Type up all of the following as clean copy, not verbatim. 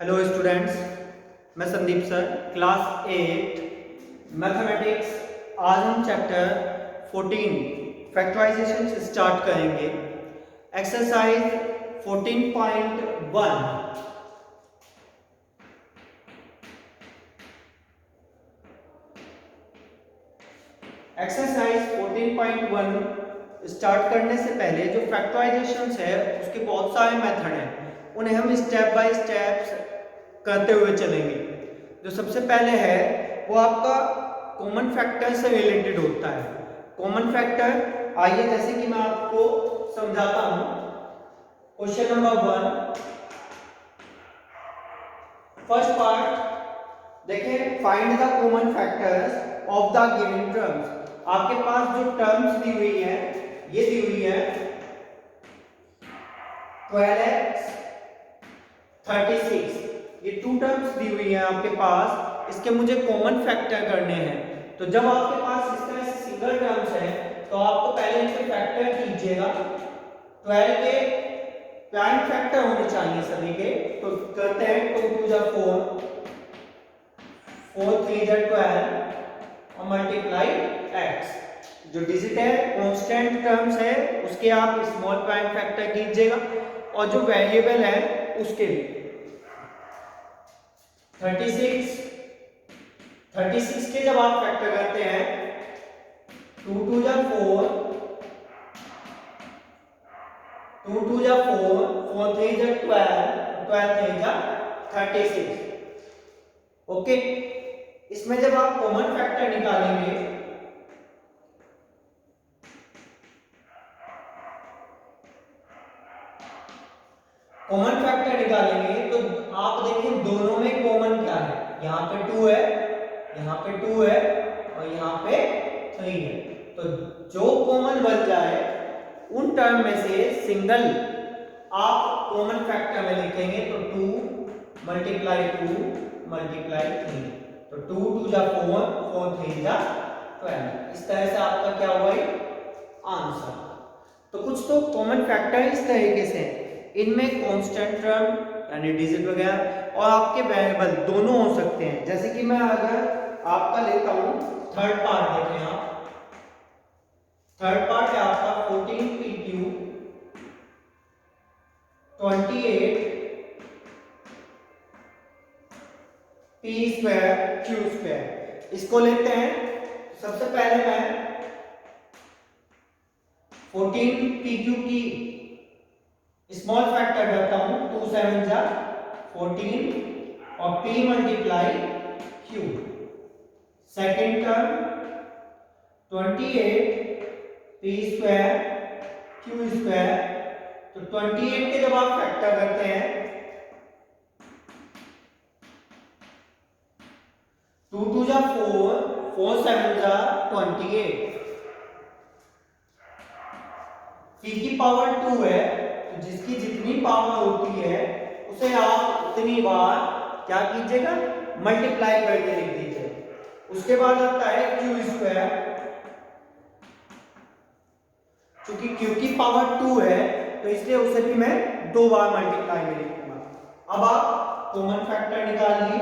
Hello students, मैं Sandeep sir, class 8 mathematics. आज हम चैप्टर 14 फैक्टराइजेशन से स्टार्ट करेंगे। एक्सरसाइज 14.1। एक्सरसाइज 14.1 स्टार्ट करने से पहले जो फैक्टराइजेशन है उसके बहुत सारे मेथड हैं, उन्हें हम स्टेप बाय स्टेप करते हुए चलेंगे। जो सबसे पहले है वो आपका कॉमन फैक्टर से रिलेटेड होता है। कॉमन फैक्टर आइए जैसे कि मैं आपको समझाता हूं। क्वेश्चन नंबर 1, फर्स्ट पार्ट देखें, find the common factors of the given terms. आपके पास जो टर्म्स दी हुई है, ये दी हुई है 12x 36, ये टू टर्म्स दी हुई है आपके पास। इसके मुझे कॉमन फैक्टर करने हैं। तो जब आपके पास इस तरह से सिंगल टर्म्स है तो आपको पहले इनके फैक्टर कीजिएगा। 12 के प्राइम फैक्टर होने चाहिए सभी के, तो करते हैं 2 2 जा 4, 4 3 जा 12 और मल्टीप्लाई x। जो डिजिट है कांस्टेंट टर्म्स है उसके आप स्मॉल प्राइम फैक्टर कीजिएगा, और जो वेरिएबल है उसके लिए 36 के जब आप फैक्टर करते हैं 2 2 जा 4, 2 2 जा 4, 4 3 जा 12, 12 3 जा 36। ओके, इसमें जब आप कॉमन फैक्टर निकालेंगे तो आप देखें दोनों में कॉमन क्या है। यहाँ पे 2 है, यहाँ पे 2 है और यहाँ पे 3 है। तो जो कॉमन बन जाए उन टर्म में से सिंगल आप कॉमन फैक्टर में लिखेंगे। तो 2 मल्टीप्लाई 2 मल्टीप्लाई 3, तो 2 2 जा 4, 4 3 जा 12। इस तरह से आपका क्या हुआ आंसर। तो कुछ तो कॉमन फैक्टर इस तरीके से इनमें कांस्टेंट टर्म यानी डिजिट वगैरह और आपके वेरिएबल दोनों हो सकते हैं। जैसे कि मैं अगर आपका लेता हूं थर्ड पार्ट, देखें आप, थर्ड पार्ट है आपका 14pq 28 p square q square. इसको लेते हैं। सबसे पहले मैं 14pq की स्मॉल फैक्टर करता हूं, 2 7 जा 14 और p multiply q। Second term 28 p square q square. तो 28 के जब आप फैक्टर करते हैं 2 2 जा 4, 4 7 जा 28, p की पावर 2 है, तो जिसकी जितनी पावर होती है उसे आप उतनी बार क्या कीजिएगा, मल्टीप्लाई करके लिख दीजिए। उसके बाद आता है q स्क्वायर, क्योंकि q की पावर 2 है तो इसलिए उसे भी मैं 2 बार मल्टीप्लाई में लिखूंगा। अब आप कॉमन फैक्टर निकालिए।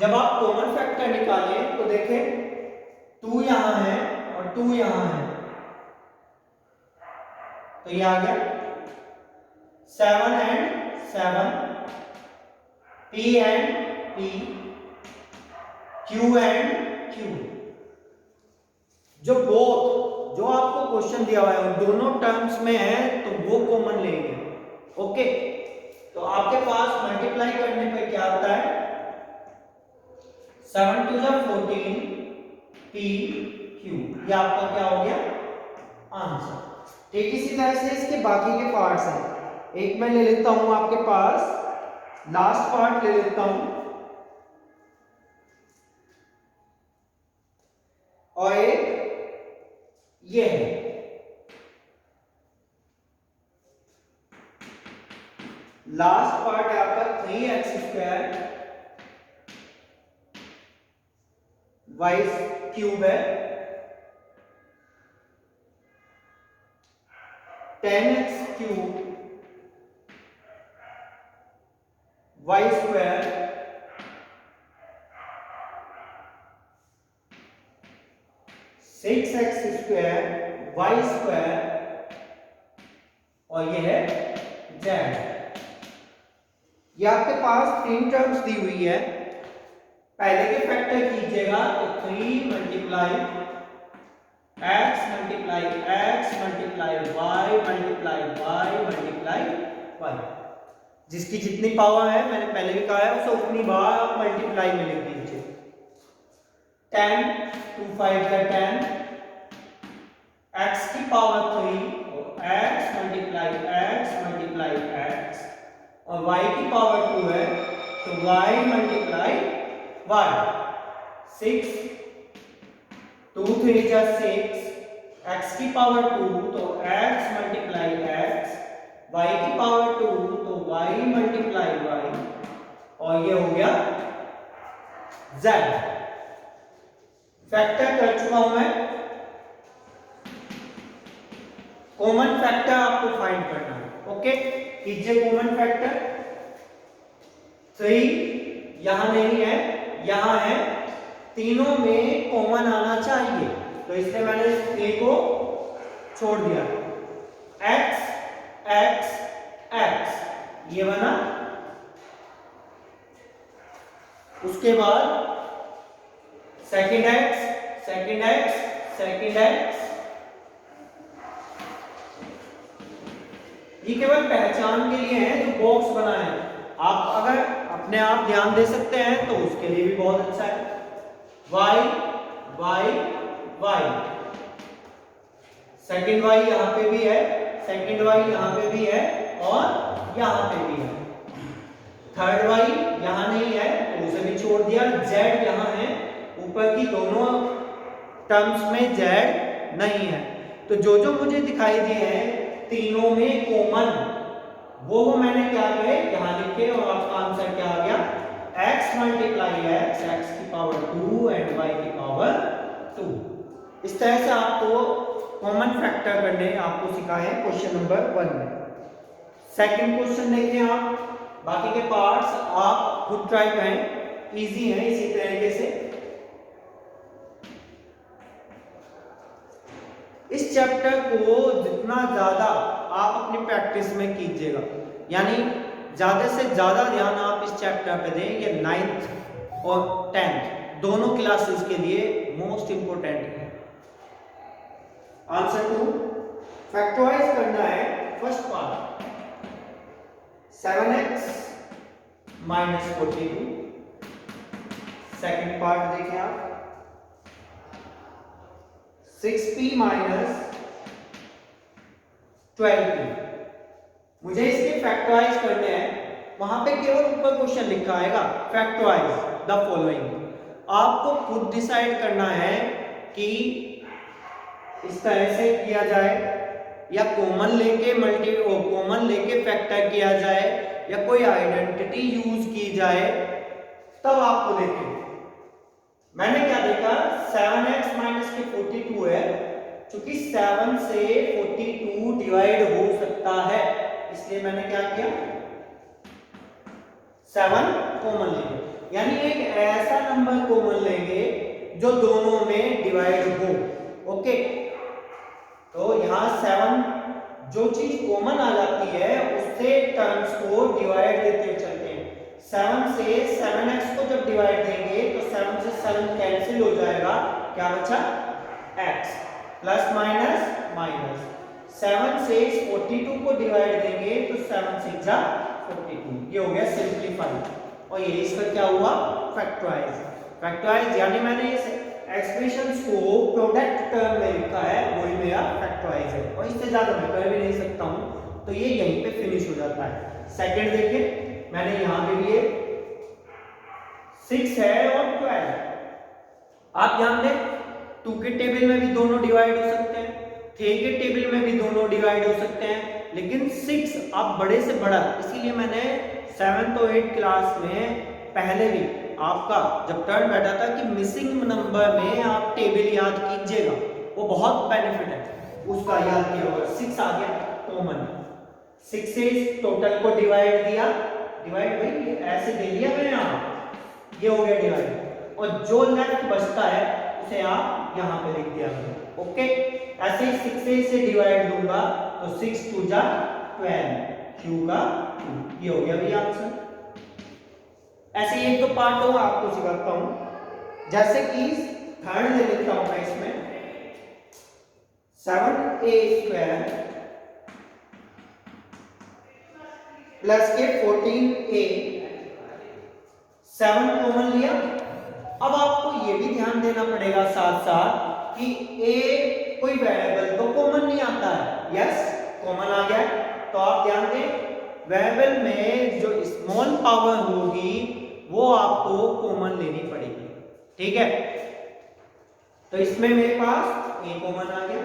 जब आप कॉमन फैक्टर निकालें तो देखें 2 यहां है और 2 यहां है, तो ये आ गया 7 and 7, p and p, q and q। जो आपको क्वेश्चन दिया हुआ है उन दोनों टर्म्स में है तो वो कॉमन लेंगे। ओके, तो आपके पास मल्टीप्लाई करने पे क्या आता है, 7 2 जा 14 p q। ये आपका क्या हो गया आंसर। ठीक इसी तरह से इसके बाकी के पार्ट्स हैं। एक मैं ले लेता हूं आपके पास लास्ट पार्ट ले लेता हूं, और एक ये है लास्ट पार्ट है आपका 3x स्क्वायर y क्यूब है 10x³ y² 6x² y² और ये है z। ये आपके पास 3 टर्म्स दी हुई है। पहले के फैक्टर कीजिएगा तो 3 multiply x multiply x multiply y multiply y multiply y, जिसकी जितनी पावर है मैंने पहले भी कहा है उसे उतनी बार आप मल्टीप्लाई में लिख दीजिए। 10 2 5 का 10 x की पावर 3 और x मल्टीप्लाई x और y की पावर 2 है तो y मल्टीप्लाई y। 6 2 3 जा 6 x की पावर 2 तो x मल्टीप्लाई x, y की पावर 2 तो y मल्टीप्लाई y और ये हो गया z। फैक्टर कर चुका हूं मैं। कॉमन फैक्टर आपको फाइंड करना है। ओके, कीजिए कॉमन फैक्टर। 3 यहां नहीं है, यहां है, तीनों में कॉमन आना चाहिए तो इसलिए मैंने इस 3 को छोड़ दिया। x x x ये बना। उसके बाद second x second x second x, ये केवल पहचान के लिए है जो बॉक्स बना है। आप अगर अपने आप ध्यान दे सकते हैं तो उसके लिए भी बहुत अच्छा है। y y y, second y यहां पे भी है, सेकंड y यहां पे भी है और यहां पे भी है। थर्ड y यहां नहीं है तो उसे भी छोड़ दिया। z यहां है, ऊपर की दोनों टर्म्स में z नहीं है तो जो जो मुझे दिखाई दिए हैं तीनों में कॉमन वो मैंने क्या करे यहां लिखे और आपका आंसर क्या आ गया x मल्टीप्लाई x, x की पावर 2 एंड y की पावर 2। इस तरह से आपको कॉमन फैक्टर करने आपको सिखा है क्वेश्चन नंबर 1 में। सेकंड क्वेश्चन देखिए आप, बाकी के पार्ट्स आप खुद ट्राई करें, इजी है। इसी तरीके से इस चैप्टर को जितना ज्यादा आप अपनी प्रैक्टिस में कीजिएगा, यानी ज्यादा से ज्यादा ध्यान आप इस चैप्टर पे दें। ये 9th और 10th दोनों क्लासेस के लिए मोस्ट इंपोर्टेंट है। आंसर 2 फैक्टराइज करना है। First part 7x minus 42, second part देखें आप 6p माइनस 12p। मुझे इसके फैक्टराइज करने हैं। वहां पे केवल ऊपर क्वेश्चन लिखा आएगा फैक्टराइज द फॉलोइंग। आपको खुद डिसाइड करना है कि इस तरह से किया जाए या कॉमन लेके फैक्टर किया जाए या कोई आइडेंटिटी यूज की जाए, तब आपको देखें। मैंने क्या देखा 7x माइनस के 42 है, क्योंकि 7 से 42 डिवाइड हो सकता है इसलिए मैंने क्या किया 7 कॉमन लेंगे, यानी एक ऐसा नंबर कॉमन लेंगे जो दोनों में डिवाइड हो। ओके, तो यहां 7 जो चीज कॉमन आ जाती है उससे टर्म्स को डिवाइड देते चलते हैं। 7 से 7x को जब डिवाइड देंगे तो 7 से 7 कैंसिल हो जाएगा, क्या बचा x प्लस माइनस माइनस। 7 से 42 को डिवाइड देंगे तो 7 से 42, ये हो गया सिंप्लीफाई और ये इसका क्या हुआ फैक्टराइज। फैक्टराइज यानी मैंने इस एक्सप्रेशंस को प्रोडक्ट टर्म में लिखा है, वही मेरा फैक्टराइज है और इससे ज्यादा मैं कर भी नहीं सकता हूं, तो ये यहीं पे फिनिश हो जाता है। सेकंड देखिए मैंने यहां पे लिए 6 है और 12। आप ध्यान दें 2 के टेबल में भी दोनों डिवाइड हो सकते हैं, 3 के टेबल में भी दोनों डिवाइड हो सकते हैं, लेकिन 6 अब बड़े से बड़ा, इसीलिए मैंने 7th और 8th क्लास में पहले भी आपका जब टर्न बैठा था कि मिसिंग नंबर में आप टेबल याद कीजिएगा, वो बहुत बेनिफिट है उसका याद किया होगा। 6 आ गया कॉमन। 6 से इस टोटल को डिवाइड दिया, डिवाइड भाई ऐसे दे दिया मैंने यहाँ, ये हो गया डिवाइड, और जो लेफ्ट बचता है उसे आप यहाँ पे लिख दिया मैंने। ओके, ऐसे ही 6 से इसे डिवाइड दूंगा तो 6 2 जा 12, Q का 2, ये हो गया भैया आंसर। ऐसे ही एक दो पार्ट और आपको सिखाता हूं, जैसे कि थर्ड ले लेता हूं मैं इसमें 7a² प्लस के 14a, 7 कॉमन लिया। अब आपको ये भी ध्यान देना पड़ेगा साथ साथ कि a कोई वेरिएबल तो कॉमन नहीं आता है, यस कॉमन आ गया, तो आप ध्यान दें वेरिएबल में जो स्मॉल पावर होगी वो आपको कॉमन लेनी पड़ेगी, ठीक है। तो इसमें मेरे पास a कॉमन आ गया,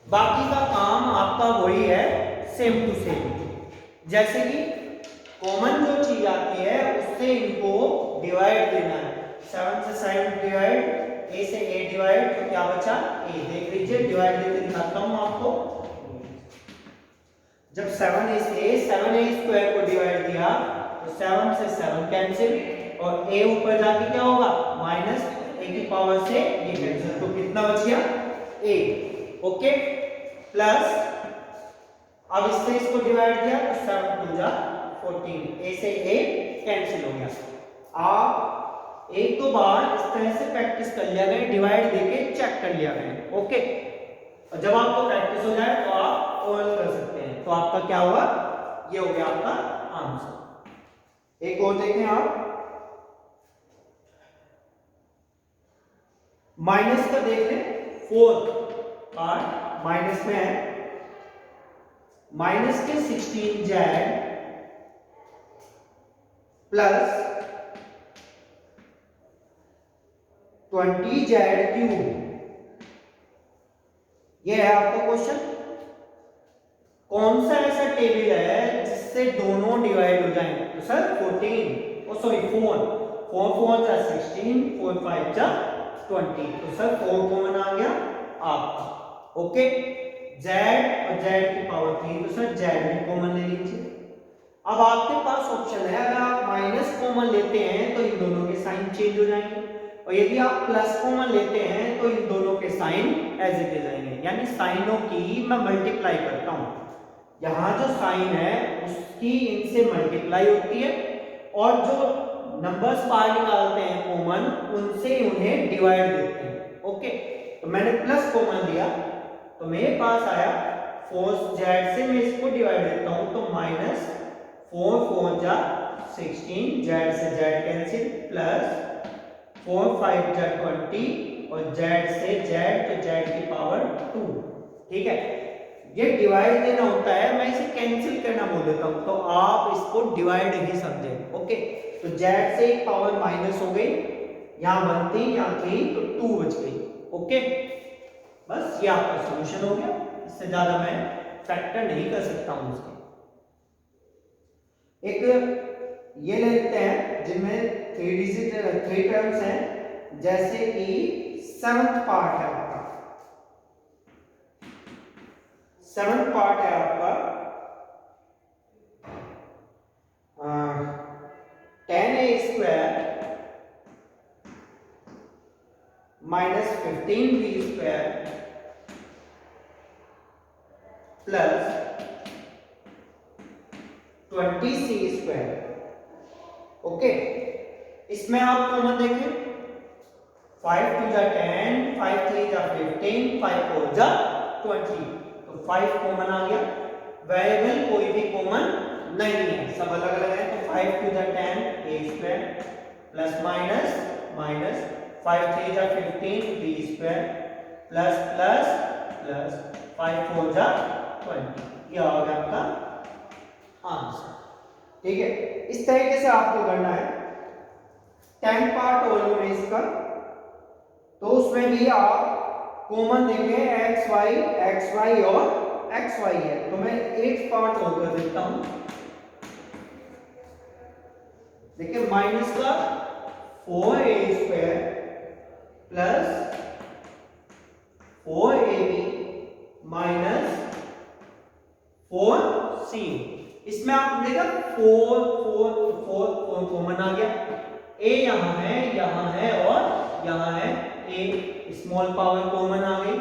बाकी का काम आपका वही है सेम टू सेम। जैसे कि कॉमन जो चीज आती है उससे इनको डिवाइड देना है, 7 से 7 डिवाइड, a से a डिवाइड, तो क्या बचा a, देख लीजिए डिवाइड देके दिखाता हूं आपको। जब 7a से 7a² को डिवाइड दिया तो 7 से 7 कैंसिल, और a ऊपर जाके क्या होगा माइनस a की पावर से ये कैंसिल, तो कितना बच गया a। ओके, प्लस अब इससे इसको डिवाइड किया तो 7 2 जा 14, a से a कैंसिल हो गया। आप एक दो बार इस तरह से प्रैक्टिस कर लिया गया, डिवाइड देके चेक कर लिया गया। ओके, और जब आपको प्रैक्टिस हो जाए तो आप और कर सकते हैं, तो आपका क्या होगा, ये हो गया आपका आंसर। एक और देखें आप, माइनस का देख लें, 4 पार्ट माइनस में है, माइनस के 16z प्लस 20z³, ये है आपका क्वेश्चन। कौन सा ऐसा टेबल है जिससे दोनों डिवाइड हो जाएं, तो सर 14, ओ सॉरी 4 4 जा 16, 4 5 जा 20, तो सर 4 कॉमन आ गया आपका। ओके, z और z की पावर 3, तो सर z भी कॉमन ले लीजिए। अब आपके पास ऑप्शन है, अगर आप माइनस कॉमन लेते हैं तो इन दोनों के साइन चेंज हो जाएंगे, और यदि आप प्लस कॉमन लेते हैं तो इन दोनों के साइन एज इट इज आएंगे, यानी साइनों की मैं मल्टीप्लाई करता हूं, यहां जो साइन है उसकी इनसे मल्टीप्लाई होती है, और जो नंबर्स बाहर निकालते हैं कॉमन उनसे उन्हें डिवाइड देते हैं। ओके, तो मैंने प्लस कॉमन लिया तो मेरे पास आया 4z से मैं इसको डिवाइड देता हूं तो माइनस 4 4 जा 16, z से z कैंसिल, प्लस 4 5 जा 20, और z से z तो z की पावर 2, ठीक है। ये डिवाइड देना होता है, मैं इसे कैंसिल करना बोल देता हूं, तो आप इसको डिवाइड ही समझें। ओके, तो z से एक पावर माइनस हो गई, यहां 1 थी यहां 3, तो 2 बच गई। ओके, बस ये आपका सॉल्यूशन हो गया, इससे ज्यादा मैं फैक्टर नहीं कर सकता हूं इसके। एक ये ले लेते हैं जिनमें 3 टर्म्स हैं, जैसे कि 7th पार्ट है आपका, 7th पार्ट है आपका 10a² minus 15b² plus 20c²। Okay, इसमें आप कॉमन देखें, 5 2 जा 10, 5 3 जा 15, 5 4 जा 20, तो 5 कॉमन आ गया। वेरिएबल कोई भी कॉमन नहीं है, सब अलग अलग है, तो 5 2 जा 10 a² प्लस माइनस माइनस 5 3 जा 15 b² प्लस प्लस प्लस 5 4 जा 20, ये आ गया आपका आंसर। ठीक है, इस तरीके से आपको करना है। 10 पार्ट वॉल्यूम है इसका, तो उसमें भी आप कॉमन देखें x y और x y है, तो मैं 8 पार्ट और कर देता हूं। देखिए माइनस का 4a² plus 4ab minus 4c। इसमें आप देखा 4 4 4 कॉमन आ गया, a यहाँ है और यहाँ है a, स्मॉल पावर कॉमन आ गई,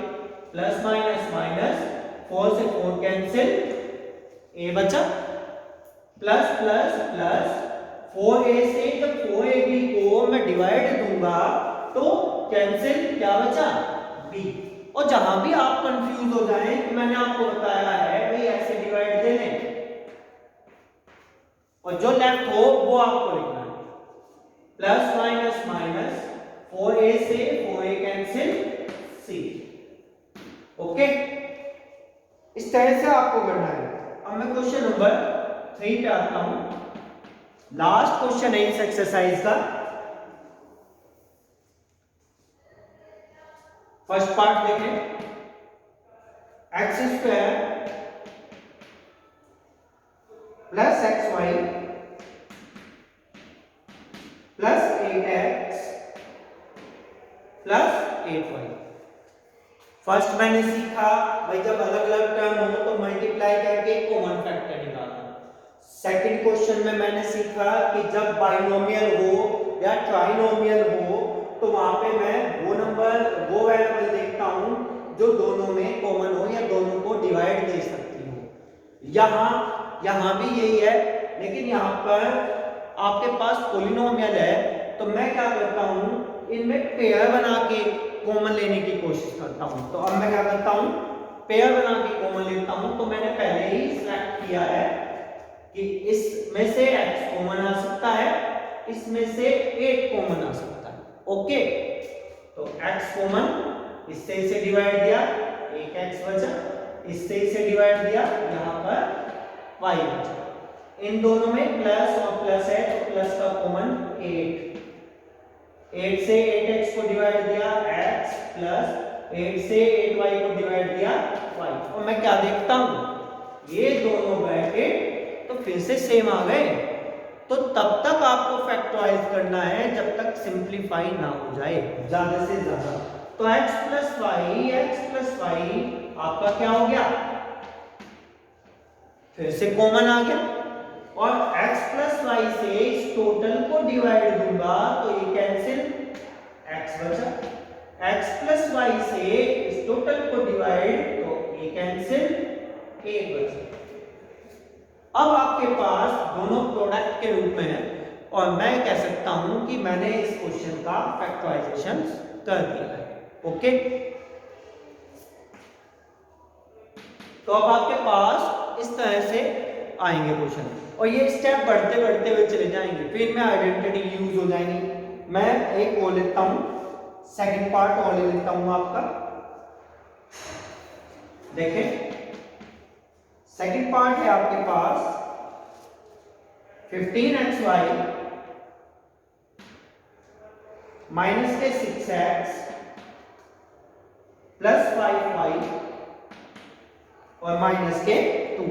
प्लस माइनस माइनस, 4 से 4 कैंसिल, a बचा, प्लस प्लस प्लस 4a से जब 4ab को मैं डिवाइड दूंगा तो कैंसिल क्या बचा, b। और जहां भी आप कंफ्यूज हो जाएं तो मैंने आपको बताया है भाई ऐसे डिवाइड दे लें और जो लेफ्ट हो वो आपको लिखना है, प्लस माइनस माइनस, 4a से 4a कैंसिल, c। ओके, इस तरह से आपको करना है। अब मैं क्वेश्चन नंबर 3 पे आता हूं, लास्ट क्वेश्चन है इस एक्सरसाइज का। फर्स्ट पार्ट देखें, X square plus X Y plus 8x plus 8y। First मैंने सीखा भाई जब अलग अलग टर्म हो तो मल्टीप्लाई करके कॉमन फैक्टर निकालना। सेकंड क्वेश्चन में मैंने सीखा कि जब बाइनोमियल हो या ट्राइनोमियल हो तो वहां पे मैं वो वेरिएबल देखता हूं जो दोनों में कॉमन हो या दोनों को डिवाइड दे सकती हो। यहां भी यही है, लेकिन यहां पर आपके पास पॉलिनोमियल है तो मैं क्या करता हूं, इनमें पेयर बना के कॉमन लेने की कोशिश करता हूं। तो अब मैं क्या करता हूं, पेयर बना के कॉमन लेता हूं। तो मैंने पहले ही सिलेक्ट किया है कि इसमें से x कॉमन आ सकता है, इसमें से 8 कॉमन आ सकता है। ओके, तो x कॉमन, इससे इसे डिवाइड दिया, एक x बचा, इससे इसे डिवाइड दिया, यहां पर y बचा। इन दोनों में प्लस और प्लस है तो प्लस का कॉमन 8 से 8x को डिवाइड दिया x प्लस 8 से 8y को डिवाइड दिया y। और मैं क्या देखता हूं, ये दोनों ब्रैकेट तो फिर से सेम आ गए। तो तब तक आपको फैक्टराइज करना है जब तक सिंपलीफाई ना हो जाए ज्यादा से ज्यादा। तो x प्लस y आपका क्या हो गया, फिर से कॉमन आ गया, और x प्लस वाई से इस टोटल को डिवाइड दूंगा तो ये कैंसिल, x बचा, x प्लस वाई से इस टोटल को डिवाइड तो ये कैंसिल, 1 बचा। अब आपके पास दोनों प्रोडक्ट के रूप में है और मैं कह सकता हूं कि मैंने इस क्वेश्चन का फैक्टराइजेशन कर दिया है। ओके, तो अब आपके पास इस तरह से आएंगे क्वेश्चन और ये स्टेप बढ़ते बढ़ते हुए चले जाएंगे, फिर में आइडेंटिटी यूज हो जाएंगी। मैं एक वो लेता हूं, सेकंड पार्ट और ले लेता हूं आपका। देखें, सेकंड पार्ट है आपके पास 15xy माइनस के 6x प्लस 5y और माइनस के 2।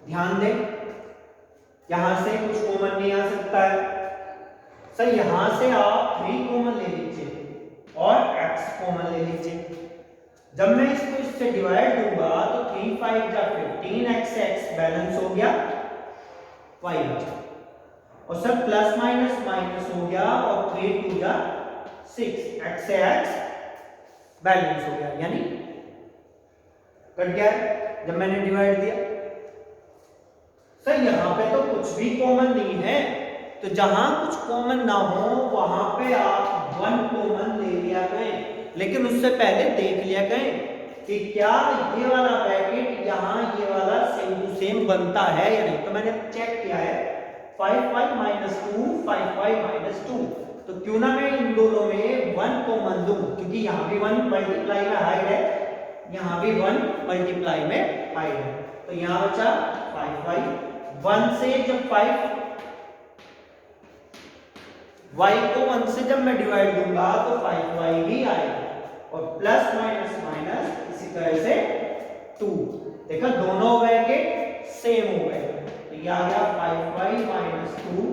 ध्यान दें, यहां से कुछ कॉमन नहीं आ सकता है सर, यहां से आप 3 कॉमन ले लीजिए और x कॉमन ले लीजिए। जब मैं इसको इससे डिवाइड दूंगा तो 3 5 जा 15x, x बैलेंस हो गया, y बचा, और सर प्लस माइनस माइनस हो गया और 3 2 जा 6, x से x बैलेंस हो गया, यानी कट गया जब मैंने डिवाइड दिया। सर यहां पे तो कुछ भी कॉमन नहीं है, तो जहां कुछ कॉमन ना हो वहां पे आप 1 कॉमन ले लिया करें, लेकिन उससे पहले देख लिया करें कि क्या ये वाला ब्रैकेट यहाँ ये वाला सेम टू सेम बनता है या नहीं। तो मैंने चेक किया है 5y माइनस 2 5y माइनस 2, तो क्यों ना मैं इन दोनों में 1 कॉमन दूं, क्योंकि यहाँ भी 1 मल्टीप्लाई में हाइड है, यहाँ भी 1 मल्टीप्लाई में हाइड है। तो यहाँ बचा 5y, 1 से जब 5 y को 1 से जब मैं डिवाइड दूंगा तो 5y ही आएगा, और प्लस माइनस माइनस इसी तरह से 2। देखा दोनों ब्रैकेट सेम हो गए, तो ये आ गया 5y माइनस 2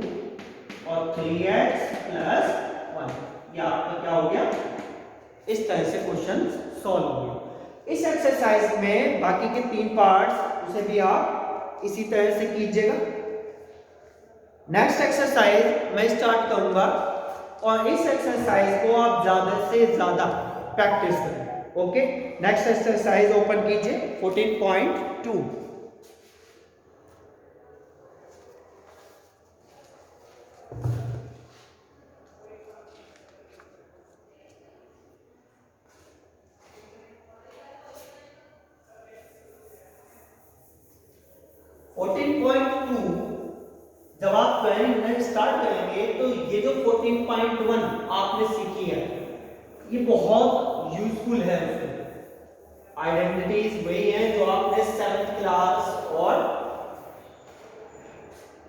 और 3x प्लस 1। ये आपका क्या हो गया, इस तरह से क्वेश्चन सॉल्व हो गया। इस एक्सरसाइज में बाकी के 3 पार्ट्स उसे भी आप इसी तरह से कीजिएगा। नेक्स्ट एक्सरसाइज मैं स्टार्ट करूंगा और इस एक्सरसाइज को आप ज्यादा से ज्यादा प्रैक्टिस करें। ओके, नेक्स्ट एक्सरसाइज ओपन कीजिए 14.2। जब आप ड्राइंग करना स्टार्ट करेंगे तो ये जो 14.1 आपने सीखी है ये बहुत यूजफुल है। आइडेंटिटीज वही हैं जो आपने 7th क्लास और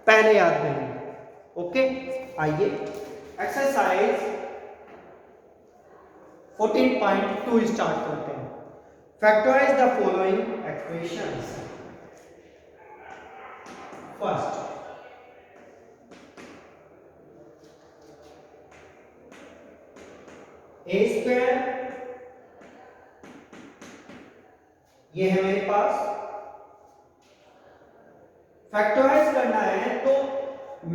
पहले याद करेंगे। ओके, आइए एक्सरसाइज 14.2 स्टार्ट करते हैं। Factorise the following expressions. First, A square, ये है मेरे पास। फैक्टराइज करना है तो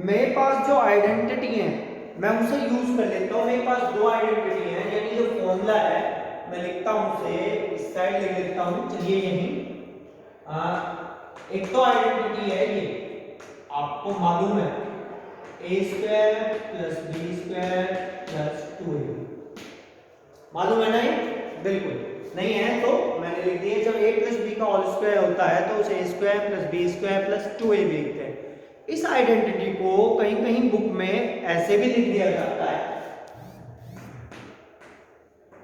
मेरे पास जो आइडेंटिटी है मैं उसे यूज कर लेता हूं। मेरे पास दो आइडेंटिटी है, यानी जो फॉर्मूला है मैं लिखता हूं उसे इस साइड लिख लेता हूं। चलिए यही एक तो आइडेंटिटी है ये आपको मालूम है, a square plus B square plus 2ab। मालूम है ना ये? बिल्कुल नहीं है तो मैंने लिख दिया। जब a प्लस बी का होल स्क्वायर होता है तो उसे a square plus B square plus 2ab लिखते हैं। इस आइडेंटिटी को कहीं कहीं बुक में ऐसे भी लिख दिया जाता है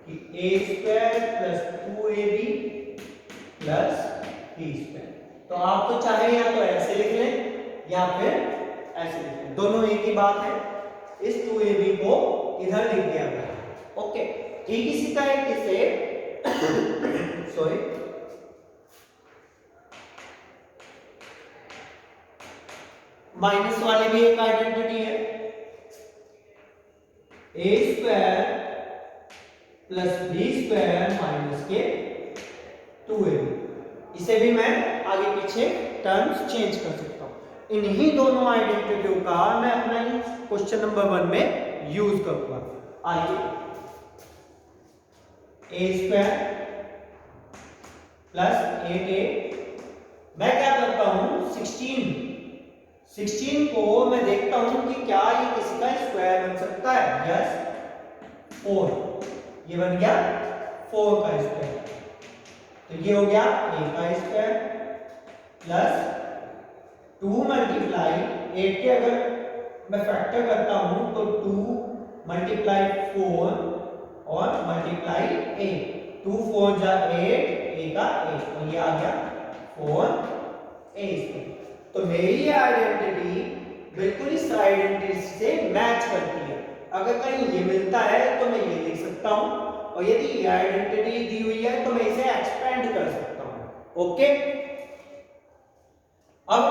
कि a square plus 2ab plus b square. तो आप तो चाहे या तो ऐसे लिख लें या फिर ऐसे लिख लें, दोनों एक ही बात है। इस 2ab को इधर लिख दिया गया। ओके, ठीक इसी तरीके से सॉरी माइनस वाले भी एक आइडेंटिटी है, a square plus B square minus के 2ab। इसे भी मैं आगे पीछे टर्म्स चेंज कर सकता हूं। इन्हीं दोनों आइडेंटिटियों का मैं अपना क्वेश्चन नंबर 1 में यूज करूंगा। आइए, ए स्क्वायर प्लस 8a, मैं क्या करता हूं 16 को मैं देखता हूं कि क्या ये किसी का स्क्वायर बन सकता है। यस, 4, ये बन गया 4 का स्क्वायर। तो ये हो गया a का स्क्वायर प्लस 2 मल्टीप्लाई 8 के अगर मैं फैक्टर करता हूं तो 2 मल्टीप्लाई 4 और मल्टीप्लाई 8, 2 4 जा 8, a का 8 और ये आ गया 4a स्क्वायर। तो मेरी ये आइडेंटिटी बिल्कुल इस आइडेंटिटी से मैच करती है। अगर कहीं ये मिलता है तो मैं ये लिख सकता हूं, और यदि ये आइडेंटिटी दी हुई है तो मैं इसे एक्सपेंड कर सकता हूं। ओके, अब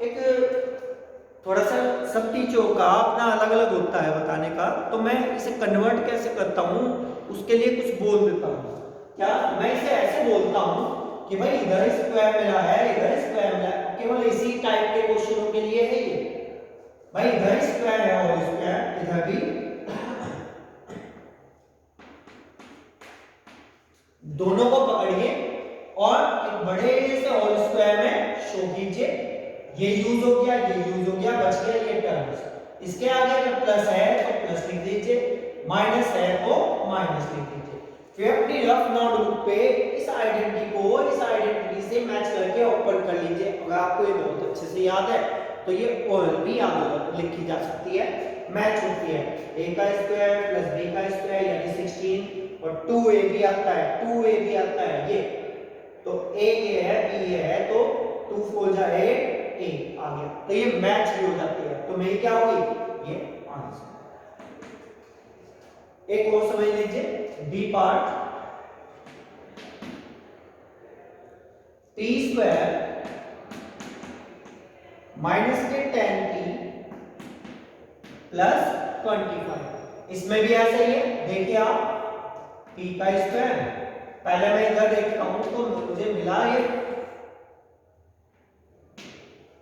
एक थोड़ा सा सब टीचरों का अपना अलग अलग होता है बताने का, तो मैं इसे कन्वर्ट कैसे करता हूं उसके लिए कुछ बोल देता हूं। क्या मैं इसे ऐसे बोलता हूं कि भाई इधर स्क्वायर मिला है, इधर स्क्वायर मिला है। केवल इसी टाइप के क्वेश्चनों के लिए है ये। भाई इधर स्क्वायर है और स्क्वायर इधर भी, दोनों को पकड़िए और एक बड़े से होल स्क्वायर में शो कीजिए। ये यूज हो गया, ये यूज हो गया, बच गया ये टर्म्स। इसके आगे अगर प्लस है तो प्लस लिख दीजिए, माइनस है तो माइनस लिख दीजिए। फिर अपनी रफ नोटबुक पे इस आइडेंटिटी को इस आइडेंटिटी से मैच करके ओपन कर लीजिए। अगर आपको ये बहुत अच्छे से याद है तो ये और भी याद लिखी जा सकती है, मैच होती है। a का स्क्वायर प्लस b का स्क्वायर यानी 16 और 2ab आता है, 2ab आता है ये, तो a ये है b ये है, तो 2 4 जा 8 a आ गया। तो ये मैच भी हो जाती है। तो मेरी क्या होगी ये आंसर। एक और समझ लीजिए B part, t square minus के 10t प्लस 25। इसमें भी ऐसा ही है, देखिए आप t का स्क्वायर, पहले मैं इधर देखता हूं तो मुझे मिला ये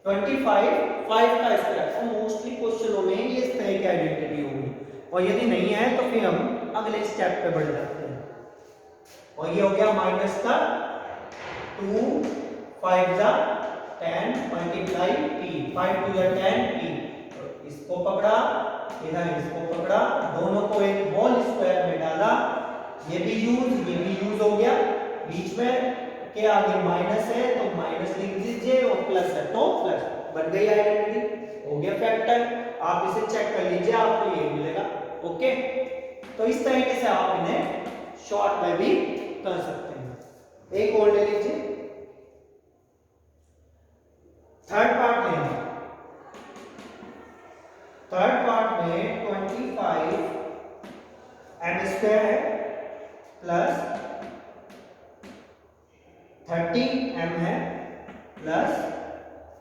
25 5 का स्क्वायर। और मोस्टली क्वेश्चनों में ये इस तरह की आइडेंटिटी होगी, और यदि नहीं है तो फिर हम अगले स्टेप पे बढ़ जाते हैं। और ये हो गया माइनस का 2 5 जा 10 मल्टीप्लाई p 5 2 जा 10 p। तो इसको पकड़ा, इधर इसको पकड़ा, दोनों को एक होल स्क्वायर में डाला, ये भी यूज हो गया। बीच में के आगे माइनस है तो माइनस लिख दीजिए, और प्लस है तो प्लस, बन गई आइडेंटिटी, हो गया फैक्टर। आप इसे चेक कर लीजिए, आपको ये मिलेगा। ओके, तो इस तरीके से आप इन्हें शॉर्ट में भी कर सकते हैं। एक और ले लीजिए, थर्ड पार्ट लेंगे। थर्ड पार्ट में 25 m स्क्वायर है प्लस 30 m है प्लस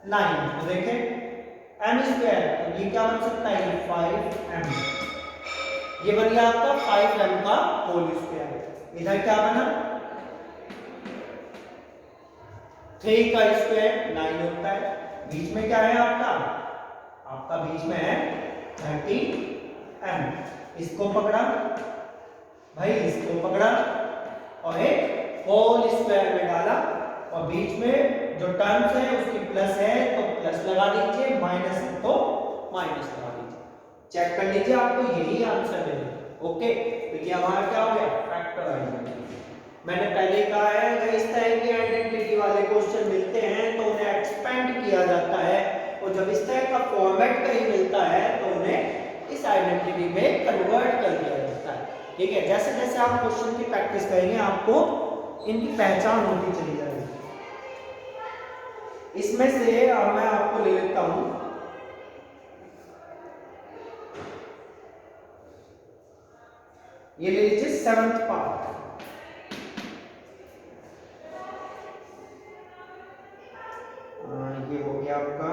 9। तो देखें m स्क्वायर, तो ये क्या बन सकता है, ये 5m, ये बन गया आपका 5m का होल स्क्वायर। इधर क्या बना, 3 का स्क्वायर 9 होता है। बीच में क्या है आपका बीच में है 30m। इसको पकड़ा भाई, इसको पकड़ा और एक होल स्क्वायर में डाला, और बीच में जो टर्म्स है उसकी प्लस है तो प्लस लगा दीजिए, माइनस है तो माइनस लगा दीजिए। चेक कर लीजिए, आपको यही आंसर मिलेगा। ओके, तो ये हमारा क्या हो गया, फैक्टर आइडेंटिटी। मैंने पहले कहा है अगर इस तरह की आइडेंटिटी वाले क्वेश्चन मिलते हैं तो उन्हें एक्सपेंड किया जाता है, और जब इस तरह का फॉर्मेट कहीं मिलता है तो उन्हें इस आइडेंटिटी में कन्वर्ट कर दिया जाता है। ठीक है, जैसे जैसे आप क्वेश्चन की प्रैक्टिस करेंगे आपको इनकी पहचान होती चली जाएगी। इसमें से अब मैं आपको ले लेता हूं, ये ले लीजिए 7th पार्ट। ये हो गया आपका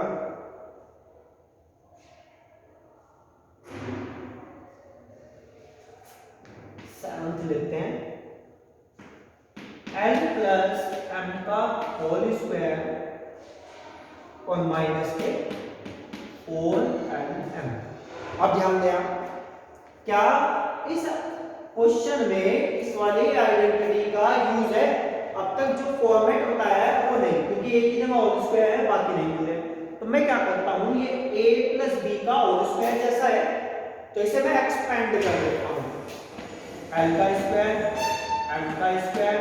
7th लेते हैं, l प्लस m का होल स्क्वायर और माइनस के 4m। अब ध्यान दें आप, क्या इस क्वेश्चन में इस वाली आइडेंटिटी का यूज है? अब तक जो फॉर्मेट होता है वो नहीं, क्योंकि एक ही जगह होल स्क्वायर है, बाकी नहीं मिले। तो मैं क्या करता हूं, ये a प्लस b का होल स्क्वायर जैसा है तो इसे मैं एक्सपेंड कर देता हूं, l का स्क्वायर m का स्क्वायर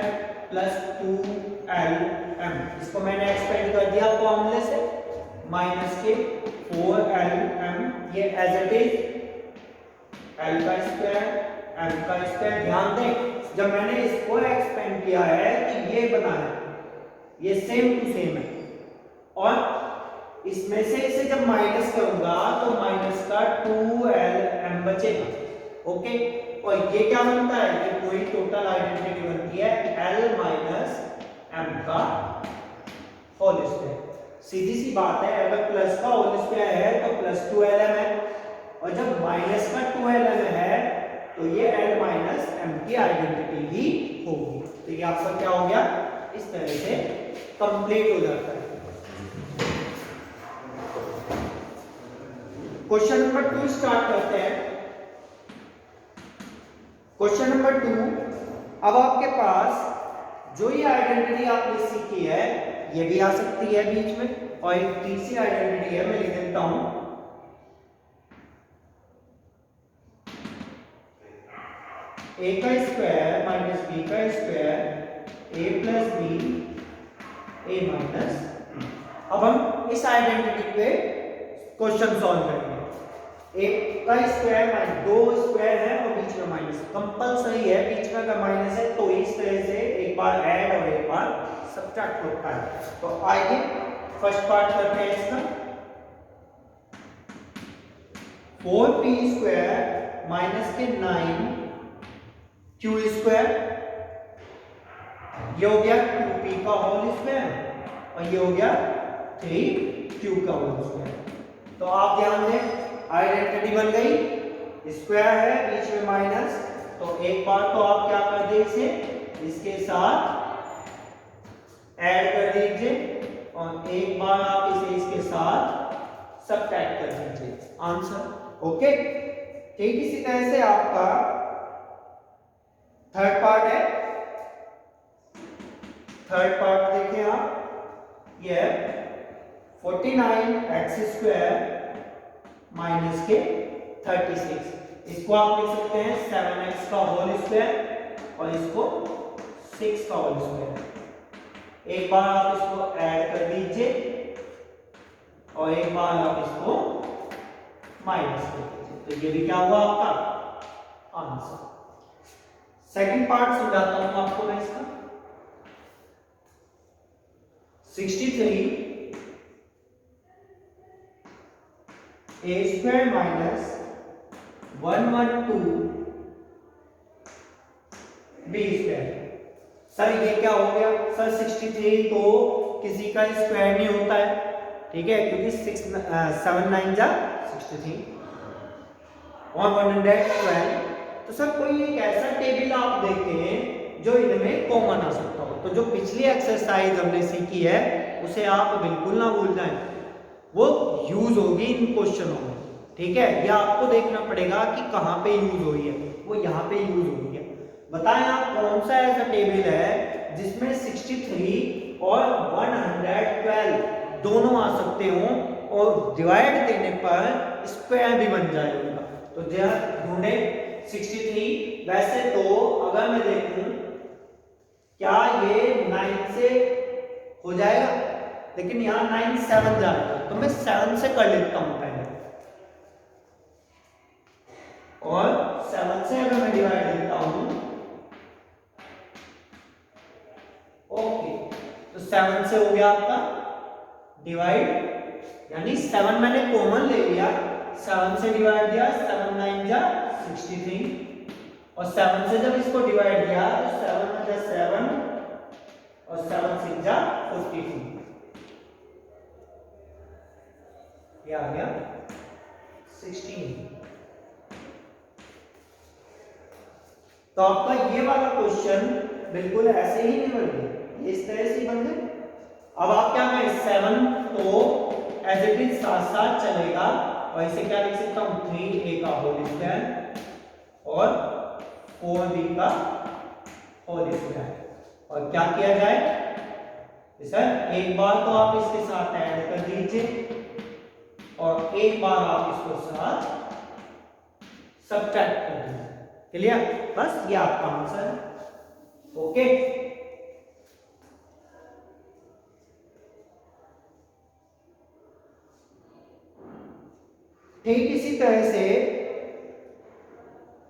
प्लस 2lm। इसको मैंने एक्सपेंड कर दिया फॉर्मूले से, माइनस के 4lm, ये एज इट इज l का स्क्वायर m का स्क्वायर। ध्यान दें, जब मैंने इसको एक्सपेंड किया है तो ये बना है, ये सेम टू सेम है, और इसमें से इसे जब माइनस करूंगा तो माइनस का 2lm बचेगा। ओके, और ये क्या बनता है, ये पूरी टोटल आइडेंटिटी बनती है l माइनस m का होल स्क्वायर। सीधी सी बात है, अगर प्लस का होल स्क्वायर है तो प्लस 2lm है, और जब माइनस का 2lm है तो ये l माइनस m की आइडेंटिटी ही होगी। तो ये आपका क्या हो गया, इस तरह से कंप्लीट हो जाता है। क्वेश्चन नंबर 2 स्टार्ट करते हैं। क्वेश्चन नंबर 2, अब आपके पास जो ये आइडेंटिटी आपने सीखी है ये भी आ सकती है बीच में, और एक तीसरी आइडेंटिटी है, मैं लिख देता हूं a का स्क्वायर माइनस b का square a plus b a minus. अब हम इस आइडेंटिटी पे क्वेश्चन सॉल्व करेंगे। a का स्क्वायर माइनस 2 स्क्वायर है और बीच में माइनस, कंपलसरी है, बीच में अगर माइनस है तो इस तरह से एक बार ऐड और एक बार सब्ट्रैक्ट होता है। तो आइए फर्स्ट पार्ट करते हैं इसका, 4p स्क्वायर माइनस के 9 q स्क्वायर, ये हो गया 2p का होल स्क्वायर, और ये हो गया 3q का होल स्क्वायर। तो आप ध्यान दें, आइडेंटिटी बन गई, स्क्वायर है बीच में माइनस, तो एक बार तो आप क्या कर दे, इसे इसके साथ ऐड कर दीजिए, और एक बार आप इसे इसके साथ सब्ट्रैक्ट कर दीजिए आंसर। ओके, ठीक इसी तरह से आपका थर्ड पार्ट है। थर्ड पार्ट देखें आप, ये 49x² माइनस के 36। इसको आप लिख सकते हैं 7x का होल स्क्वायर और इसको 6 का होल स्क्वायर। एक बार आप इसको ऐड कर दीजिए और एक बार आप इसको माइनस कर दीजिए, तो ये भी क्या हुआ आपका आंसर। सेकंड पार्ट समझाता हूं आपको मैं इसका। 63 a² माइनस 112 b²। सर ये क्या हो गया सर? 63 तो किसी का स्क्वायर नहीं होता है, ठीक है, क्योंकि 7 9 जा 63 और 112। तो सर कोई एक ऐसा टेबल आप देखें जो इनमें कॉमन आ सकता हो। तो जो पिछली एक्सरसाइज हमने सीखी है उसे आप बिल्कुल ना भूल जाएं, वो यूज होगी इन क्वेश्चनों में, ठीक है। यह आपको देखना पड़ेगा कि कहाँ पे यूज हुई है, वो यहाँ पे यूज हुई है। बताएं आप कौन सा ऐसा टेबल है जिसमें 63 और 112 दोनों आ सकते हो और डिवाइड देने पर स्क्वायर भी बन जाए उनका। तो जरा ढूंढे 63। वैसे तो अगर मैं देखूं क्या ये 9 से हो जाएगा, लेकिन यहां 9 7 जाएगा, तो मैं 7 से कर लेता हूं पहले, और 7 से अगर मैं डिवाइड देता हूं, ओके, तो 7 से हो गया आपका डिवाइड, यानी 7 मैंने कॉमन ले लिया, 7 से डिवाइड दिया, 7 9 जा 63, और 7 से जब इसको डिवाइड किया तो 7 में जा 7 और 7 6 जा 42, ये आ गया 16। तो आपका ये वाला क्वेश्चन बिल्कुल ऐसे ही नहीं बन गया, ये इस तरह से बन गए। अब आप क्या करें, 7 तो एज इट इज साथ साथ चलेगा और इसे क्या लिख सकता हूं 3a का होल स्क्वायर और 4b का होल स्क्वायर, और क्या किया जाए सर, एक बार तो आप इसके साथ ऐड कर दीजिए और एक बार आप इसको साथ सब्ट्रैक्ट कर दीजिए। क्लियर? बस ये आपका आंसर है। ओके, ठीक इसी तरह से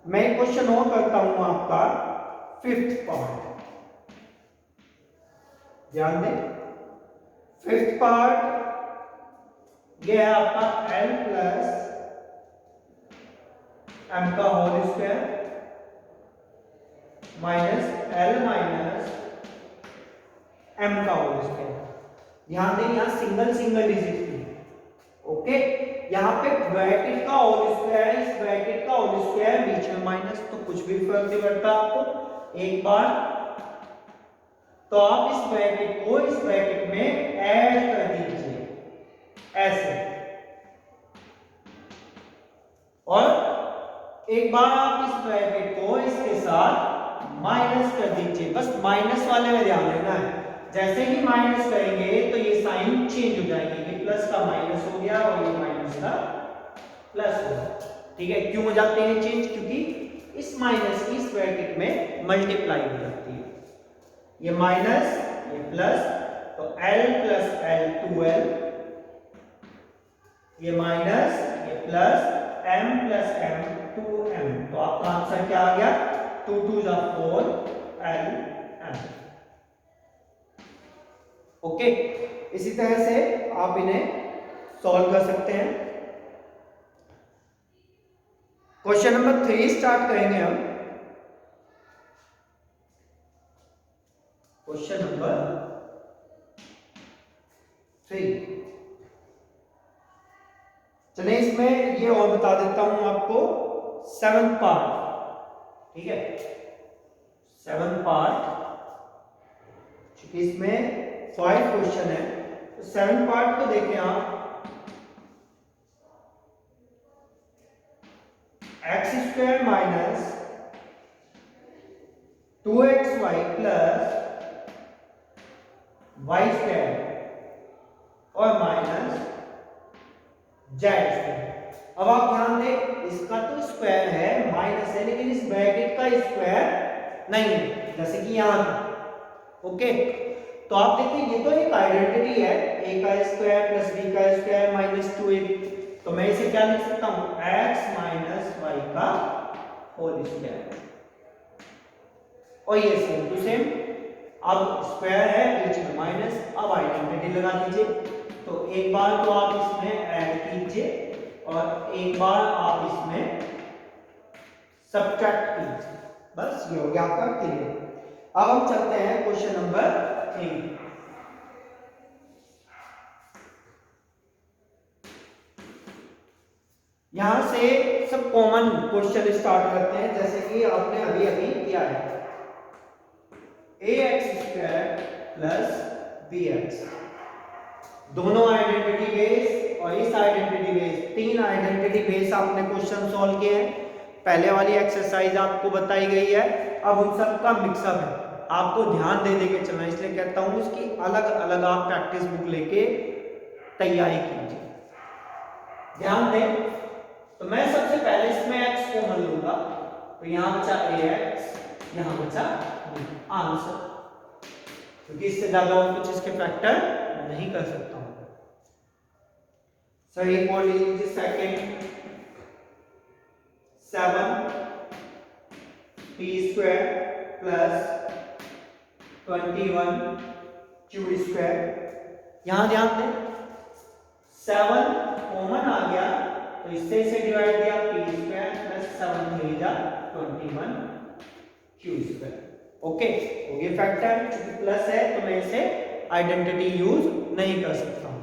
मैं क्वेश्चन और करता हूं आपका फिफ्थ पार्ट। ध्यान दें, फिफ्थ पार्ट यह है आपका l प्लस m का whole square minus l minus m का होल स्क्वायर। ध्यान दें, यहां सिंगल सिंगल डिजिट की, ओके। यहाँ पे ब्रैकेट का होल स्क्वायर, इस ब्रैकेट का होल स्क्वायर, बीच में माइनस, तो कुछ भी फर्क नहीं पड़ता आपको। एक बार तो आप इस ब्रैकेट को इस ब्रैकेट में ऐड कर दीजिए ऐसे, और एक बार आप इस ब्रैकेट को इसके साथ माइनस कर दीजिए। बस माइनस वाले में ध्यान देना है, जैसे ही माइनस करेंगे तो ये साइन चेंज हो जाएगी, ये प्लस का माइनस हो गया और ये माइनस का प्लस हो गया, ठीक है। क्यों हो जाते हैं चेंज? क्योंकि इस माइनस की इस ब्रैकेट में मल्टीप्लाई हो जाती है, ये माइनस ये प्लस, तो l प्लस l 2l, ये माइनस ये plus m plus m 2m, तो आपका आंसर क्या आ गया 2 2 जा 4 l m। ओके, इसी तरह से आप इन्हें सॉल्व कर सकते हैं। क्वेश्चन नंबर 3 स्टार्ट करेंगे हम। क्वेश्चन नंबर 3, चलिए इसमें ये और बता देता हूं आपको 7th पार्ट, ठीक है। 7th पार्ट, क्योंकि इसमें 5 क्वेश्चन है, तो 7th पार्ट को देखें आप। 2xy प्लस वाई स्क्वायर और माइनस जेड स्क्वायर। अब आप ध्यान दें, इसका तो स्क्वायर है, माइनस है, लेकिन इस ब्रैकेट का स्क्वायर नहीं है, जैसे कि यहां था। ओके, तो आप देखिए ये तो एक आइडेंटिटी है, a का स्क्वायर प्लस b का स्क्वायर माइनस 2ab। तो मैं इसे क्या लिख सकता हूं, x माइनस वाई का होल स्क्वायर। और ये सेम टू सेम, अब स्क्वायर है, बीच में माइनस, अब आइडेंटिटी लगा दीजिए। तो एक बार तो आप इसमें ऐड कीजिए और एक बार आप इसमें सब्ट्रैक्ट कीजिए। बस ये हो गया आपका क्लियर। अब हम चलते हैं क्वेश्चन नंबर 3। यहां से सब कॉमन क्वेश्चन स्टार्ट करते हैं, जैसे कि आपने अभी अभी किया है, ax² प्लस bx, दोनों आइडेंटिटी बेस और इस आइडेंटिटी बेस, तीन आइडेंटिटी बेस आपने क्वेश्चन सॉल्व किए हैं। पहले वाली एक्सरसाइज आपको बताई गई है, अब उन सब का मिक्सअप है, आपको ध्यान दे के चलना, इसलिए कहता हूं इसकी अलग अलग आप प्रैक्टिस बुक लेके तैयारी कीजिए। ध्यान दें, तो मैं सबसे पहले इसमें x कॉमन लूंगा, तो यहां बचा ax, यहां बचा आंसर, क्योंकि इससे ज्यादा और कुछ इसके फैक्टर नहीं कर सकता हूं। सही बोल लीजिए, सेकंड 7p² प्लस 21q²। यहां ध्यान दें, 7 कॉमन आ गया, तो इससे इसे डिवाइड किया, p² प्लस 7 3 जा 21q²। ओके, तो ये फैक्टर चूंकि प्लस है तो मैं इसे आइडेंटिटी यूज नहीं कर सकता हूं।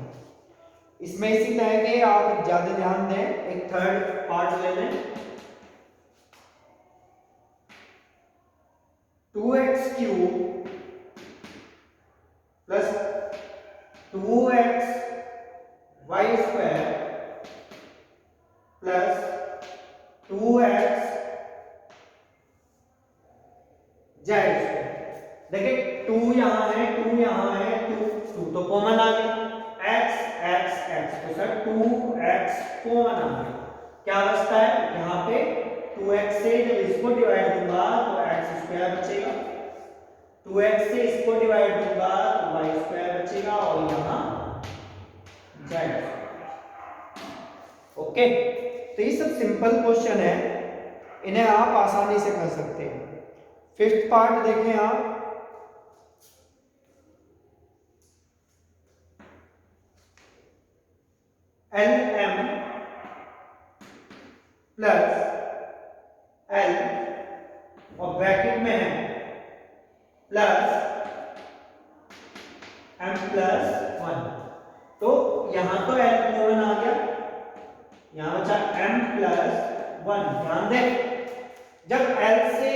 इसमें इसी तरह के आप ज्यादा ध्यान दें, एक थर्ड पार्ट ले लें, 2x³ plus 2xy² plus 2x z²। देखिए 2 यहां है, 2 यहां है, 2 तो कॉमन आ गया, x x x, तो सर 2x कॉमन आ गया। क्या बचता है यहां पे, 2x से जब इसको डिवाइड दूंगा तो x² बचेगा, 2x से इसको डिवाइड दूंगा तो y² बचेगा, और यहां z। ओके, तो ये सब सिंपल क्वेश्चन है, इन्हें आप आसानी से कर सकते हैं। फिफ्थ पार्ट देखें आप, LM प्लस L और ब्रैकेट में है प्लस M प्लस 1, तो यहां तो L कॉमन आ गया, यहां बचा M प्लस 1। ध्यान दें, जब L से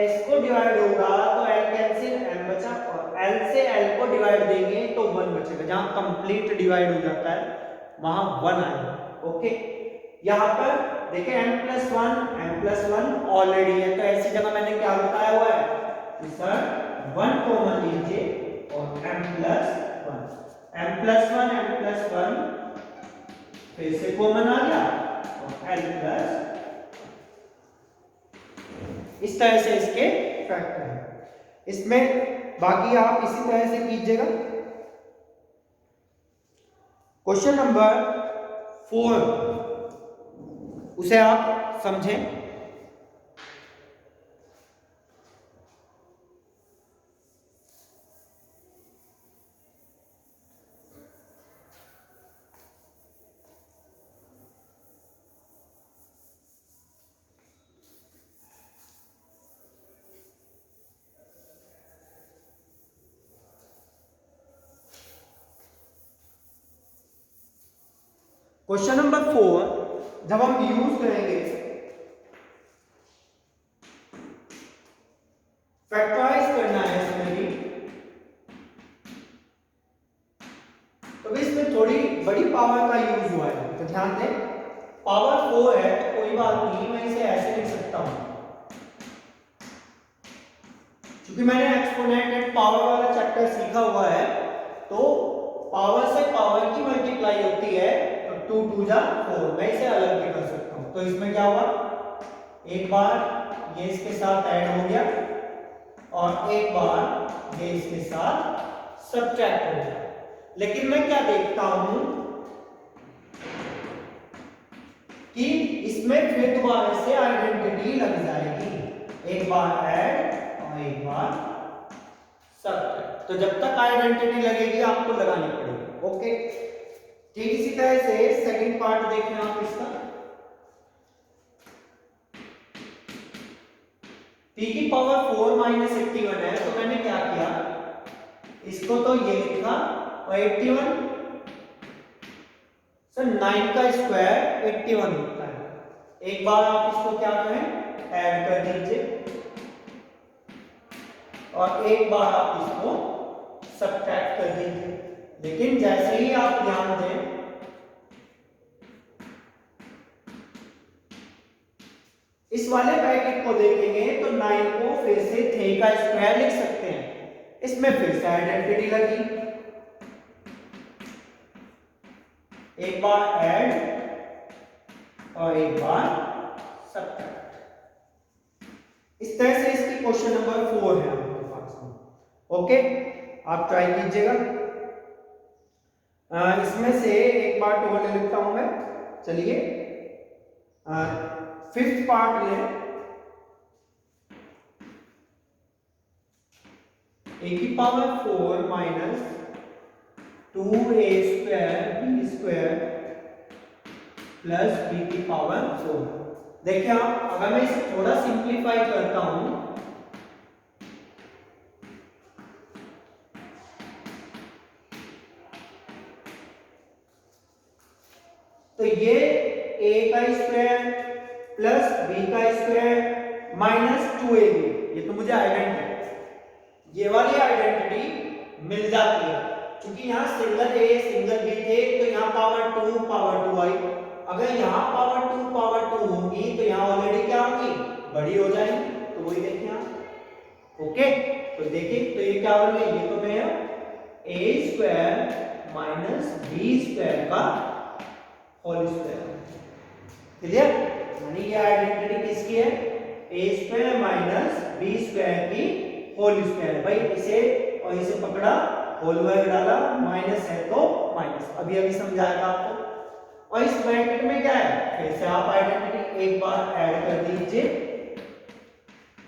S को डिवाइड होगा तो L कैंसिल, M बचा, और L से L को डिवाइड देंगे तो 1 बचेगा, जहां कंप्लीट डिवाइड हो जाता है वहां 1 आएगा। ओके, यहां पर देखिए m प्लस 1 ऑलरेडी है, तो ऐसी जगह मैंने क्या बताया हुआ है कि सर 1 कॉमन लीजिए और m प्लस 1 फिर से कॉमन आ गया और l प्लस, इस तरह से इसके फैक्टर है। इसमें बाकी आप इसी तरह से कीजिएगा। क्वेश्चन नंबर 4 उसे आप समझें। क्वेश्चन नंबर 4 जब हम यूज करेंगे फैक्टराइज करना है इसमें भी, तो इसमें थोड़ी बड़ी पावर का यूज हुआ है, तो ध्यान दें, पावर 4 है तो कोई बात नहीं, मैं इसे ऐसे लिख सकता हूं क्योंकि मैंने एक्सपोनेंट एंड पावर वाला चैप्टर सीखा हुआ है, तो पावर से पावर की मल्टीप्लाई होती है, तो 2 2 जा 4, मैं इसे अलग भी कर सकता हूं। तो इसमें क्या हुआ, एक बार ये इसके साथ ऐड हो गया और एक बार ये इसके साथ सब्ट्रैक्ट हो गया। लेकिन मैं क्या देखता हूं कि इसमें फिर दोबारा से आइडेंटिटी लग जाएगी, एक बार ऐड और एक बार सब्ट्रैक्ट। तो जब तक आइडेंटिटी लगेगी आपको लगानी पड़ेगी। ओके, ठीक इसी तरह से सेकंड पार्ट देखें आप इसका। p की पावर 4 माइनस 81 है, तो मैंने क्या किया, इसको तो ये लिखा और 81 सर 9 का स्क्वायर 81 होता है। एक बार आप इसको क्या करें, ऐड कर दीजिए और एक बार आप इसको सब्ट्रैक्ट कर दीजिए। लेकिन जैसे ही आप ध्यान दें, इस वाले ब्रैकेट को देखेंगे तो 9 को फिर से 3 का स्क्वायर लिख सकते हैं, इसमें फिर से आइडेंटिटी लगी, एक बार ऐड और एक बार सब्ट्रैक्ट। इस तरह से इसकी क्वेश्चन नंबर 4 है आपके पास में। ओके, आप ट्राई कीजिएगा। इसमें से एक पार्ट और ले लेता हूं मैं, चलिए फिफ्थ पार्ट ले, a की power 4 minus 2a square b square plus b की पावर 4। देखिए आप, अगर मैं इसे थोड़ा सिंप्लीफाई करता हूं तो ये a का स्क्वायर प्लस b का स्क्वायर माइनस 2ab, ये तो मुझे आइडेंटिटी, ये वाली आइडेंटिटी मिल जाती है। क्योंकि यहाँ सिंगल a सिंगल b थे, तो यहाँ पावर 2 आई। अगर यहाँ पावर 2 होगी तो यहाँ ऑलरेडी क्या होगी, बड़ी हो जाएगी। तो वही देखिए आप। ओके, तो देखिए, तो ये क्या हो गया, ये तो मैं a square minus b square का होल स्क्वायर। क्लियर, यानी ये आइडेंटिटी किसकी है, a square minus b square की होल स्क्वायर। भाई इसे और इसे पकड़ा, होल वर्ग डाला, माइनस है तो माइनस, अभी समझाया था आपको। और इस ब्रैकेट में क्या है, फिर से आप आइडेंटिटी एक बार ऐड कर दीजिए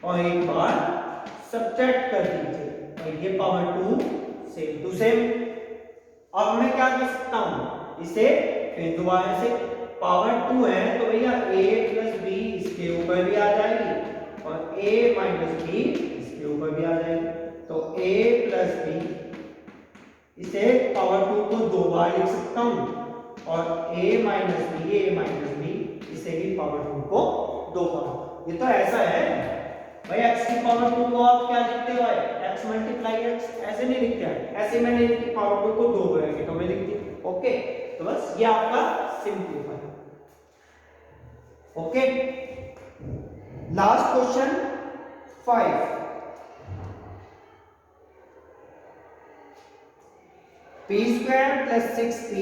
और एक बार सब्ट्रैक्ट कर दीजिए, और ये पावर 2 सेम टू सेम। अब मैं क्या कर सकता हूं, इसे फिर दोबारा से, पावर 2 है तो भैया a प्लस b इसके ऊपर भी आ जाएगी और a माइनस b इसके ऊपर भी आ जाएगी। तो a प्लस b, इसे पावर 2 को 2 बार लिख सकता हूं और a माइनस b इसे भी पावर 2 को 2 बार। ये तो ऐसा है भाई, x की पावर 2 को आप क्या लिखते हो, x मल्टीप्लाई x, ऐसे नहीं लिखते हैं, ऐसे मैंने इसकी पावर 2 को 2 ब्रैकेटों में लिख दिया। ओके, तो बस ये आपका simplify. Okay, last question 5, p square plus 6p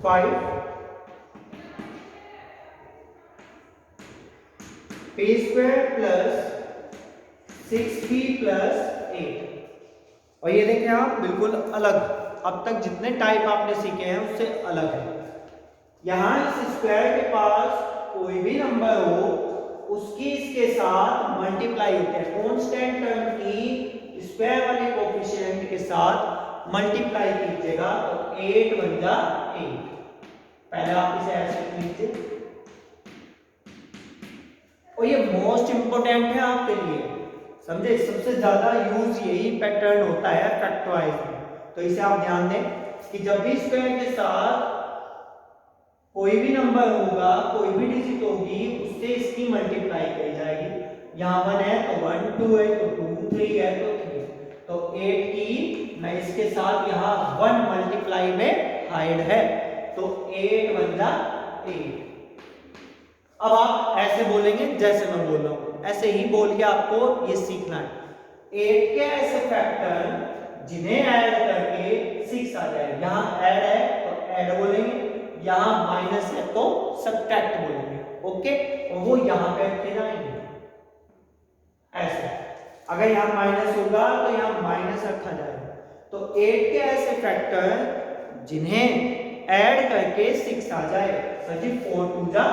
5 p square plus 6p plus 8। और ये देखें आप, बिल्कुल अलग, अब तक जितने टाइप आपने सीखे हैं उससे अलग है। यहां इस स्क्वायर के पास कोई भी नंबर हो, उसकी इसके साथ मल्टीप्लाई होते हैं, कांस्टेंट टर्म की स्क्वायर वाले कोफिशिएंट के साथ मल्टीप्लाई कीजिएगा तो 8 बन जा 8। पहले आप इसे ऐसे लिख लीजिए, और ये मोस्ट इंपोर्टेंट है आपके लिए, समझे, सबसे ज्यादा यूज यही पैटर्न होता है फैक्टराइज में। तो इसे आप ध्यान दें कि जब भी स्क्वायर के साथ कोई भी नंबर होगा, कोई भी डिजिट होगी, उससे इसकी मल्टीप्लाई की जाएगी। यहाँ 1 है तो 1, 2 है तो 2, 3 है तो 3, तो 8 की मैं इसके साथ यहाँ 1 मल्टीप्लाई में हाइड है, तो 8 बन जा 8। अब आप ऐसे बोलेंगे जैसे मैं बोल रहा हूँ, ऐसे ही बोल के आपको ये सीखना है। 8 के ऐसे फैक्टर जिन्हें ऐड करके 6 आ जाए। यहाँ ऐड है तो ऐड बोलेंगे, यहाँ माइनस है तो सब्ट्रैक्ट बोलेंगे। ओके, और वो यहाँ पे रखे जाएंगे ऐसे। अगर यहाँ माइनस होगा तो यहाँ माइनस रखा जाएगा। तो 8 के ऐसे फैक्टर जिन्हें ऐड करके 6 आ जाए। सर जी 4 टू जा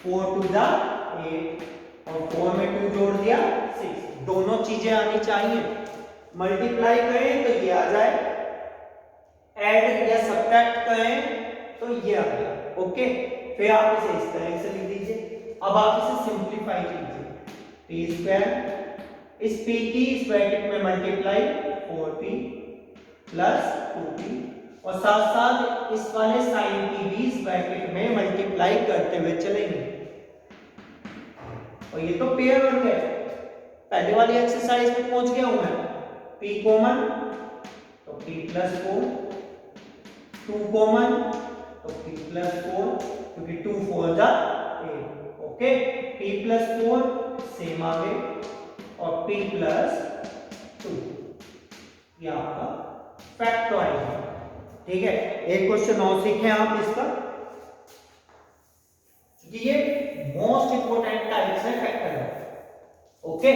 8 और 4 में 2 जोड़ दिया 6। दोनों चीजें आनी चाहिए। मल्टीप्लाई करें तो ये आ जाए, ऐड या सब्ट्रैक्ट करें तो ये आ जाए। ओके, फिर आप इसे इस तरह से लिख दीजिए। अब आप इसे सिंप्लीफाई कीजिए। टी स्क्वायर इस p की इस ब्रैकेट में मल्टीप्लाई 4p प्लस 2p और साथ साथ इस वाले साइन की भी इस ब्रैकेट में मल्टीप्लाई करते हुए चलेंगे। और ये तो पेयर बन गए। पहले वाली एक्सरसाइज में पहुंच गया हूं मैं। p कॉमन तो p प्लस 4, 2 कॉमन तो p प्लस 4 क्योंकि 2 4 जा 8। ओके, p प्लस 4 सेम आ गए और p प्लस 2 ये आपका फैक्टराइज। ठीक है, एक क्वेश्चन और सीखें आप इसका, क्योंकि ये मोस्ट इंपोर्टेंट टाइप्स है फैक्टर। ओके।